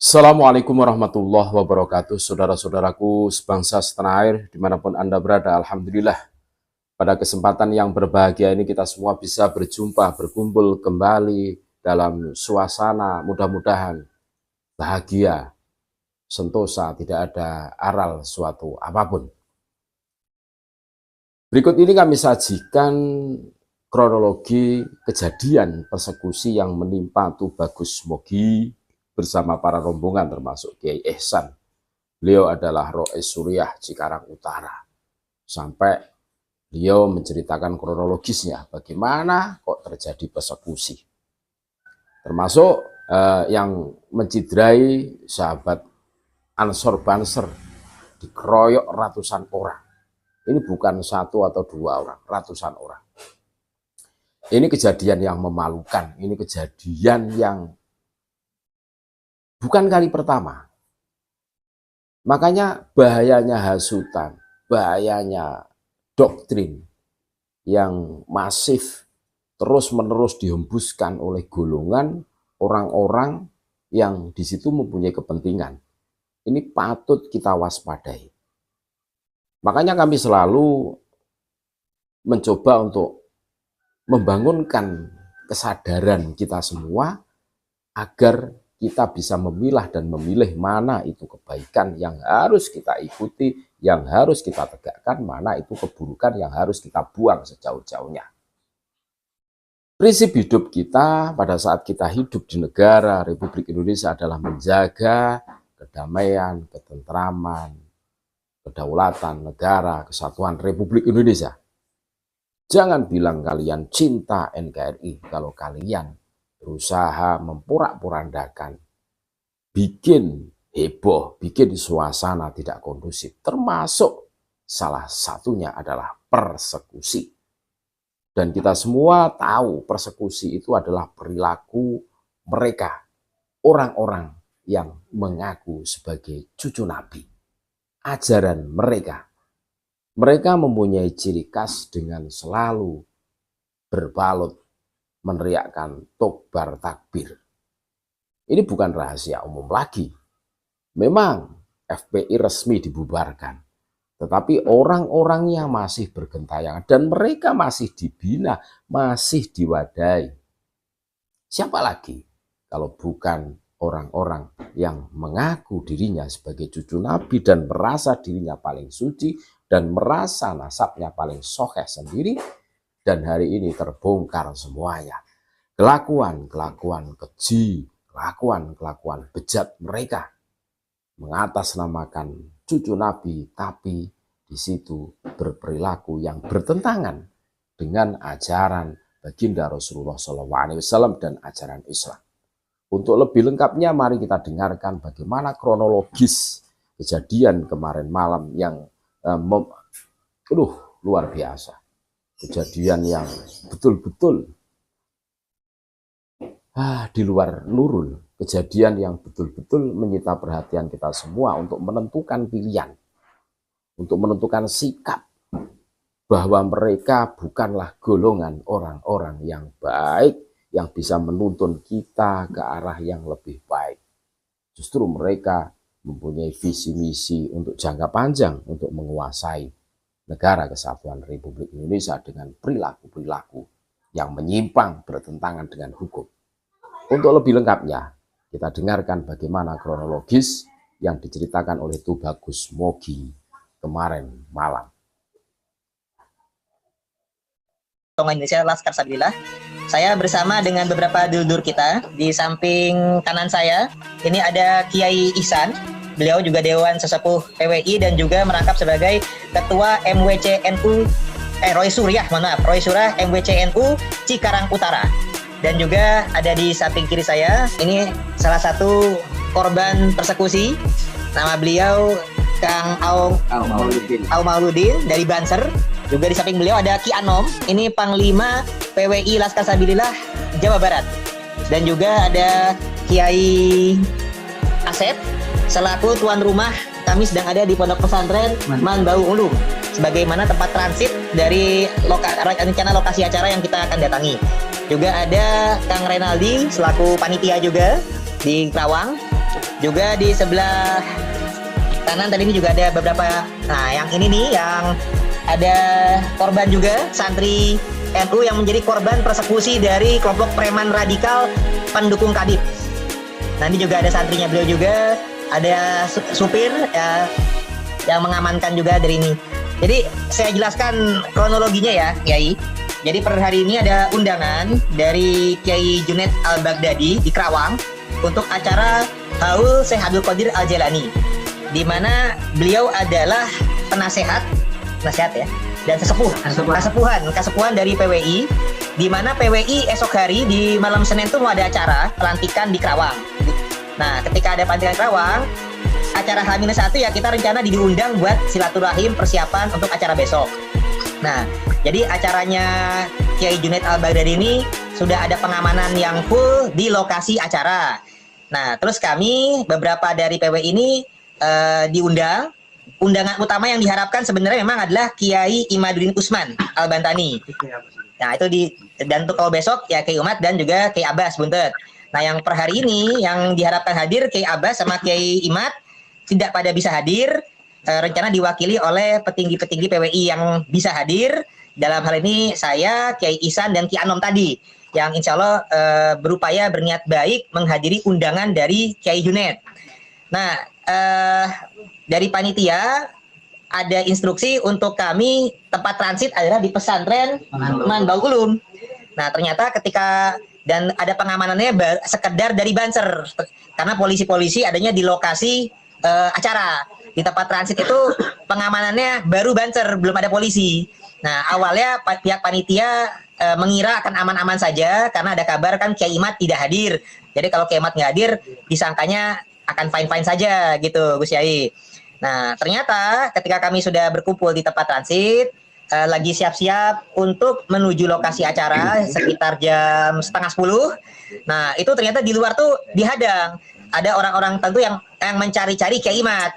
Assalamualaikum warahmatullahi wabarakatuh, saudara-saudaraku sebangsa setanah air, dimanapun Anda berada. Alhamdulillah, pada kesempatan yang berbahagia ini kita semua bisa berjumpa, berkumpul kembali dalam suasana mudah-mudahan bahagia, sentosa, tidak ada aral suatu apapun. Berikut ini kami sajikan kronologi kejadian persekusi yang menimpa Tubagus Mogi bersama para rombongan termasuk Kiai Ihsan. Beliau adalah Rois Suriah Cikarang Utara. Sampai beliau menceritakan kronologisnya bagaimana kok terjadi persekusi. Termasuk yang mencidrai sahabat Ansor Banser, dikeroyok ratusan orang. Ini bukan satu atau dua orang, ratusan orang. Ini kejadian yang memalukan, ini kejadian yang bukan kali pertama. Makanya bahayanya hasutan, bahayanya doktrin yang masif terus-menerus dihembuskan oleh golongan orang-orang yang di situ mempunyai kepentingan. Ini patut kita waspadai. Makanya kami selalu mencoba untuk membangunkan kesadaran kita semua agar kita bisa memilah dan memilih mana itu kebaikan yang harus kita ikuti, yang harus kita tegakkan, mana itu keburukan yang harus kita buang sejauh-jauhnya. Prinsip hidup kita pada saat kita hidup di negara Republik Indonesia adalah menjaga kedamaian, ketentraman, kedaulatan negara, kesatuan Republik Indonesia. Jangan bilang kalian cinta NKRI kalau kalian berusaha memporak-porandakan, bikin heboh, bikin suasana tidak kondusif, termasuk salah satunya adalah persekusi. Dan kita semua tahu persekusi itu adalah perilaku mereka, orang-orang yang mengaku sebagai cucu Nabi. Ajaran mereka mempunyai ciri khas dengan selalu berbalut meneriakkan tokbar takbir. Ini bukan rahasia umum lagi. Memang FPI resmi dibubarkan, tetapi orang-orangnya masih bergentayangan dan mereka masih dibina, masih diwadahi. Siapa lagi kalau bukan orang-orang yang mengaku dirinya sebagai cucu Nabi dan merasa dirinya paling suci dan merasa nasabnya paling sokeh sendiri. Dan hari ini terbongkar semuanya. Kelakuan-kelakuan keji, kelakuan-kelakuan bejat mereka mengatasnamakan cucu Nabi, tapi di situ berperilaku yang bertentangan dengan ajaran baginda Rasulullah SAW dan ajaran Islam. Untuk lebih lengkapnya, mari kita dengarkan bagaimana kronologis kejadian kemarin malam yang luar biasa. Kejadian yang betul-betul di luar nurul. Kejadian yang betul-betul menyita perhatian kita semua untuk menentukan pilihan. Untuk menentukan sikap bahwa mereka bukanlah golongan orang-orang yang baik, yang bisa menuntun kita ke arah yang lebih baik. Justru mereka mempunyai visi misi untuk jangka panjang untuk menguasai negara kesatuan Republik Indonesia dengan perilaku-perilaku yang menyimpang bertentangan dengan hukum. Untuk lebih lengkapnya, kita dengarkan bagaimana kronologis yang diceritakan oleh Tubagus Mogi kemarin malam. Indonesia Laskar Sabilillah. Saya bersama dengan beberapa dulur kita. Di samping kanan saya ini ada Kiai Ihsan. Beliau juga Dewan Sesepuh PWI dan juga merangkap sebagai Ketua MWCNU Rois Suriah MWCNU Cikarang Utara. Dan juga ada di samping kiri saya, ini salah satu korban persekusi. Nama beliau Kang Aum Mauludin dari Banser. Juga di samping beliau ada Ki Anom, ini Panglima PWI Laskar Sabilillah Jawa Barat. Dan juga ada Kiai Asep selaku tuan rumah, kami sedang ada di Pondok Pesantren Manbau Ulum sebagaimana tempat transit dari rencana lokasi acara yang kita akan datangi. Juga ada Kang Renaldi selaku panitia juga di Kerawang. Juga di sebelah kanan tadi ini juga ada beberapa. Nah, yang ini nih yang ada korban juga, santri NU yang menjadi korban persekusi dari kelompok preman radikal pendukung Kadif. Nah, ini juga ada santrinya beliau juga, ada supir ya, yang mengamankan juga dari ini. Jadi saya jelaskan kronologinya ya, Kiai. Jadi per hari ini ada undangan dari Kiai Junaid Al-Baghdadi di Kerawang untuk acara Haul Syekh Abdul Qadir Al-Jailani, di mana beliau adalah penasehat ya, dan kasepuhan dari PWI, di mana PWI esok hari di malam Senin itu mau ada acara pelantikan di Kerawang. Nah, ketika ada pelantikan Kerawang, acara H-1 ya kita rencana diundang buat silaturahim persiapan untuk acara besok. Nah, jadi acaranya Kiai Junaid Al-Baghdadi ini sudah ada pengamanan yang full di lokasi acara. Nah, terus kami beberapa dari PWI ini diundang. Undangan utama yang diharapkan sebenarnya memang adalah Kiai Imaduddin Usman Al-Bantani. Nah, itu dan untuk kalau besok ya Kiai Umat dan juga Kiai Abbas Buntet. Nah, yang per hari ini yang diharapkan hadir Kiai Abbas sama Kiai Imat tidak pada bisa hadir. Rencana diwakili oleh petinggi-petinggi PWI yang bisa hadir. Dalam hal ini saya, Kiai Ihsan dan Kiai Anom tadi, yang insya Allah berupaya berniat baik menghadiri undangan dari Kiai Junaid. Nah, dari panitia ada instruksi untuk kami tempat transit adalah di pesantren Manbaul Ulum. Nah, ternyata ketika dan ada pengamanannya sekedar dari Banser, karena polisi-polisi adanya di lokasi acara. Di tempat transit itu pengamanannya baru Banser, belum ada polisi. Nah, awalnya pihak panitia mengira akan aman-aman saja karena ada kabar kan Kiai Imat tidak hadir. Jadi kalau Kiai Imat nggak hadir, disangkanya akan fine-fine saja gitu, Gus Yai. Nah, ternyata ketika kami sudah berkumpul di tempat transit, lagi siap-siap untuk menuju lokasi acara sekitar jam setengah 10. Nah, itu ternyata di luar tuh dihadang. Ada orang-orang tentu yang mencari-cari Kiai Imat.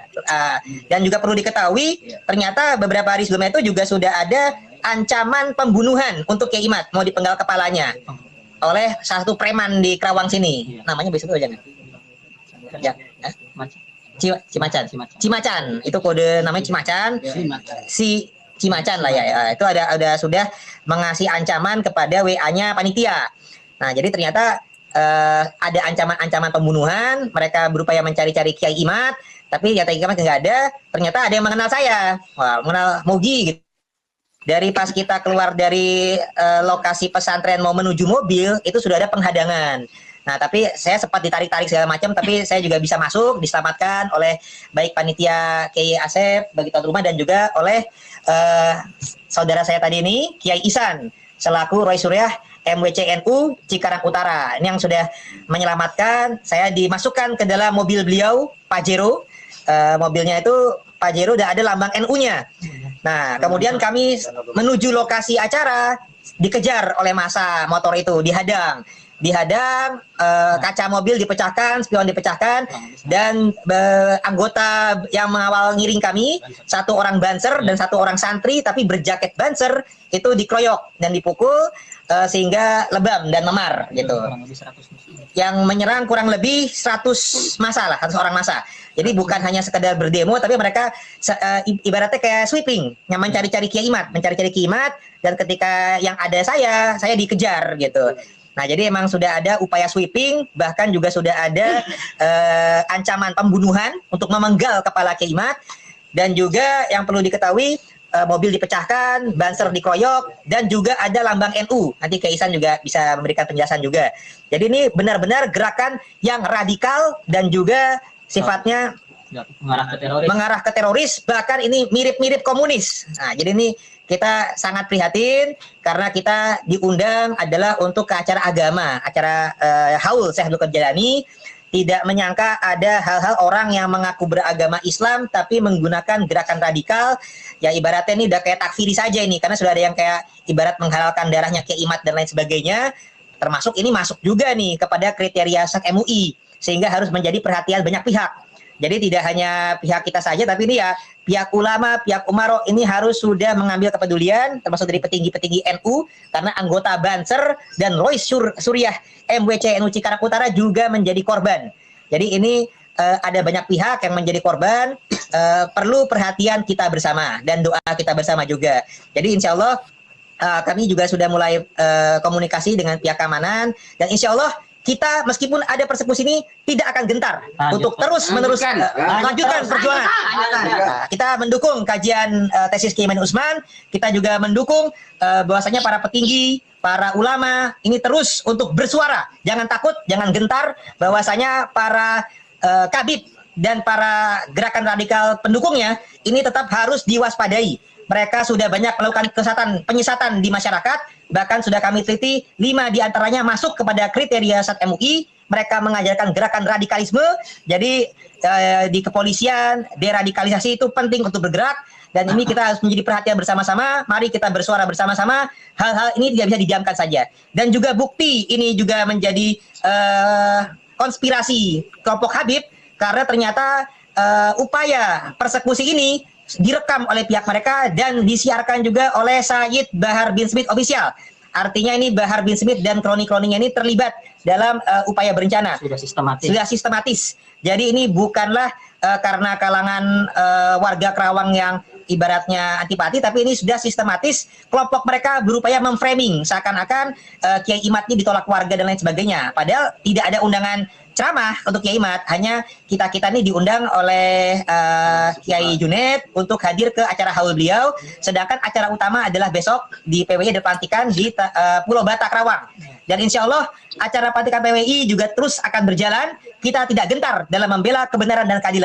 Dan juga perlu diketahui, ternyata beberapa hari sebelumnya itu juga sudah ada ancaman pembunuhan untuk Kiai Imat, mau dipenggal kepalanya oleh salah satu preman di Kerawang sini. Namanya besok aja ya. Cimacan. Itu kode namanya Cimacan. Si Cimacan lah ya. Itu ada sudah mengasih ancaman kepada WA-nya panitia. Nah, jadi ternyata ada ancaman-ancaman pembunuhan. Mereka berupaya mencari-cari Kiai Imat, tapi ternyata Kiai Imat nggak ada. Ternyata ada yang mengenal saya, mengenal Mogi gitu. Dari pas kita keluar dari lokasi pesantren mau menuju mobil, itu sudah ada penghadangan. Nah, tapi saya sempat ditarik-tarik segala macam, tapi saya juga bisa masuk, diselamatkan oleh baik panitia Kiai Asep, bagi tuan rumah, dan juga oleh saudara saya tadi ini, Kiai Ihsan, selaku Roy Suryah MWCNU Cikarang Utara. Ini yang sudah menyelamatkan. Saya dimasukkan ke dalam mobil beliau, Pajero. Mobilnya itu Pajero udah ada lambang NU-nya. Nah, kemudian kami menuju lokasi acara, dikejar oleh massa motor itu, dihadang, kaca mobil dipecahkan, spion dipecahkan, dan anggota yang mengawal ngiring kami, satu orang Banser dan satu orang santri tapi berjaket Banser, itu dikeroyok dan dipukul sehingga lebam dan memar gitu. Yang menyerang kurang lebih 100 massa lah, 100 orang massa. Jadi bukan hanya sekedar berdemo, tapi mereka ibaratnya kayak sweeping, yang mencari-cari Kiai Imat, dan ketika yang ada saya dikejar gitu. Nah, jadi emang sudah ada upaya sweeping, bahkan juga sudah ada ancaman pembunuhan untuk memenggal kepala Kiai Imat, dan juga yang perlu diketahui, mobil dipecahkan, Banser dikeroyok, dan juga ada lambang NU. Nanti Kiai Ihsan juga bisa memberikan penjelasan juga. Jadi ini benar-benar gerakan yang radikal dan juga sifatnya mengarah ke teroris, bahkan ini mirip-mirip komunis. Nah, jadi ini kita sangat prihatin karena kita diundang adalah untuk ke acara agama, acara Haul Syekh Abdul Qadir Jailani. Tidak menyangka ada hal-hal orang yang mengaku beragama Islam tapi menggunakan gerakan radikal. Ya ibaratnya ini udah kayak takfiri saja ini, karena sudah ada yang kayak ibarat menghalalkan darahnya Kiai Imat dan lain sebagainya. Termasuk ini masuk juga nih kepada kriteria SEK MUI, sehingga harus menjadi perhatian banyak pihak. Jadi tidak hanya pihak kita saja, tapi ini ya pihak ulama, pihak umaro ini harus sudah mengambil kepedulian, termasuk dari petinggi-petinggi NU, karena anggota Banser dan Roy Suryah MWCNU Cikarang Utara juga menjadi korban. Jadi ini ada banyak pihak yang menjadi korban, perlu perhatian kita bersama dan doa kita bersama juga. Jadi insya Allah kami juga sudah mulai komunikasi dengan pihak keamanan, dan insya Allah kita meskipun ada persekusi ini tidak akan gentar untuk terus meneruskan lanjutkan perjuangan. Kita mendukung kajian tesis Kiai Ma'ruf Utsman, kita juga mendukung bahwasanya para petinggi, para ulama ini terus untuk bersuara, jangan takut, jangan gentar, bahwasanya para kabib dan para gerakan radikal pendukungnya ini tetap harus diwaspadai. Mereka sudah banyak melakukan penyesatan di masyarakat, bahkan sudah kami teliti 5 diantaranya masuk kepada kriteria SAT MUI. Mereka mengajarkan gerakan radikalisme, jadi di kepolisian deradikalisasi itu penting untuk bergerak, dan ini kita harus menjadi perhatian bersama-sama. Mari kita bersuara bersama-sama, hal-hal ini tidak bisa didiamkan saja. Dan juga bukti ini juga menjadi konspirasi kelompok Habib, karena ternyata upaya persekusi ini direkam oleh pihak mereka dan disiarkan juga oleh Sayyid Bahar bin Smith Official. Artinya ini Bahar bin Smith dan kroni-kroninya ini terlibat dalam upaya berencana. Sudah sistematis. Jadi ini bukanlah karena kalangan warga Kerawang yang ibaratnya antipati, tapi ini sudah sistematis. Kelompok mereka berupaya memframing seakan-akan Kiai Imad ini ditolak warga dan lain sebagainya. Padahal tidak ada undangan ceramah untuk Kiai Imad, hanya kita ini diundang oleh Kiai Junaid untuk hadir ke acara haul beliau, sedangkan acara utama adalah besok di PWI ada pelantikan di Pulau Bata Kerawang. Dan insya Allah acara pelantikan PWI juga terus akan berjalan. Kita tidak gentar dalam membela kebenaran dan keadilan.